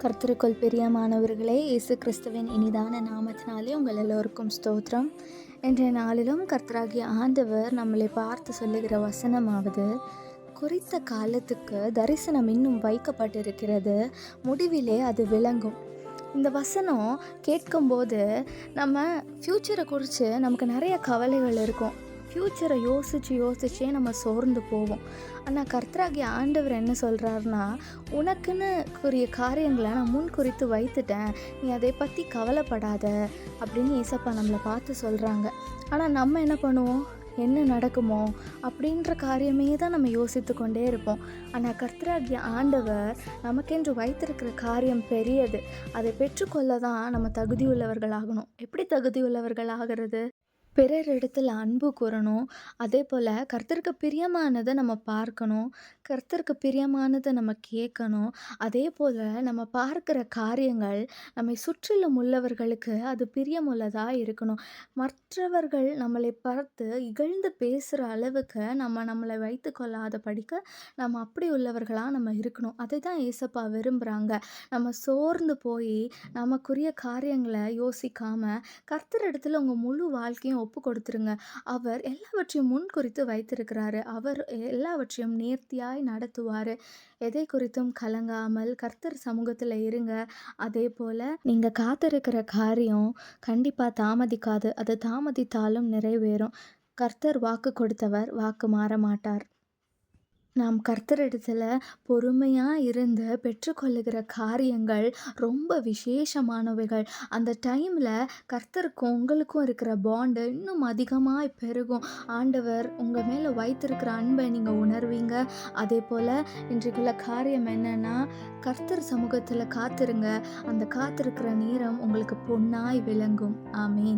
கர்த்தருக்குள் பிரியமானவர்களே, இயேசு கிறிஸ்துவின் இனிதான நாமத்தினாலே உங்கள் எல்லோருக்கும் ஸ்தோத்திரம். இன்றைய நாளிலும் கர்த்தராகிய ஆண்டவர் நம்மளை பார்த்து சொல்லுகிற வசனமாவது, குறித்த காலத்துக்கு தரிசனம் இன்னும் வைக்கப்பட்டிருக்கிறது, முடிவிலே அது விளங்கும். இந்த வசனம் கேட்கும்போது நம்ம ஃப்யூச்சரை குறித்து நமக்கு நிறைய கவலைகள் இருக்கும். ஃப்யூச்சரை யோசிச்சே நம்ம சோர்ந்து போவோம். ஆனால் கர்த்தராகிய ஆண்டவர் என்ன சொல்கிறாருன்னா, உனக்குன்னு கூறிய காரியங்களை நான் முன் குறித்து வைத்துட்டேன், நீ அதை பற்றி கவலைப்படாத அப்படின்னு ஏசப்பா நம்மளை பார்த்து சொல்கிறாங்க. ஆனால் நம்ம என்ன பண்ணுவோம், என்ன நடக்குமோ அப்படின்ற காரியமே தான் நம்ம யோசித்து கொண்டே இருப்போம். ஆனால் கர்த்தராகிய ஆண்டவர் நமக்கென்று வைத்திருக்கிற காரியம் பெரியது. அதை பெற்றுக்கொள்ள தான் நம்ம தகுதியுள்ளவர்கள் ஆகணும். எப்படி தகுதியுள்ளவர்கள் ஆகிறது? பிறர் இடத்தில் அன்பு கூறணும். அதே போல் கர்த்தருக்கு பிரியமானதை நம்ம பார்க்கணும், கர்த்தருக்கு பிரியமானதை நம்ம கேட்கணும். அதே போல் நம்ம பார்க்குற காரியங்கள் நம்மை சுற்றிலும் உள்ளவர்களுக்கு அது பிரியமுள்ளதாக இருக்கணும். மற்றவர்கள் நம்மளை பார்த்து இகழ்ந்து பேசுகிற அளவுக்கு நம்மளை வைத்து கொள்ளாத படிக்க நம்ம அப்படி உள்ளவர்களாக நம்ம இருக்கணும். அதை தான் ஏசப்பா விரும்புகிறாங்க. நம்ம சோர்ந்து போய் நமக்குரிய காரியங்களை யோசிக்காமல் கர்த்தரிடத்தில் உங்கள் முழு வாழ்க்கையும் ஒப்பு கொடுத்துருங்க. அவர் எல்லாவற்றையும் முன் குறித்து வைத்திருக்கிறாரு. அவர் எல்லாவற்றையும் நேர்த்தியாய் நடத்துவார். எதை குறித்தும் கலங்காமல் கர்த்தர் சமூகத்தில் இருங்க. அதே போல் நீங்கள் காத்திருக்கிற காரியம் கண்டிப்பாக தாமதிக்காது. அது தாமதித்தாலும் நிறைவேறும். கர்த்தர் வாக்கு கொடுத்தவர், வாக்கு மாற மாட்டார். நாம் கர்த்தரிடத்தில் பொறுமையாக இருந்து பெற்றுக்கொள்ளுகிற காரியங்கள் ரொம்ப விசேஷமானவைகள். அந்த டைமில் கர்த்தருக்கும் உங்களுக்கும் இருக்கிற பாண்டு இன்னும் அதிகமாக பெருகும். ஆண்டவர் உங்கள் மேலே வைத்திருக்கிற அன்பை நீங்கள் உணர்வீங்க. அதே போல் இன்றைக்குள்ள காரியம் என்னென்னா, கர்த்தர் சமூகத்தில் காத்திருங்க. அந்த காத்திருக்கிற நேரம் உங்களுக்கு பொன்னாய் விளங்கும். ஆமீன்.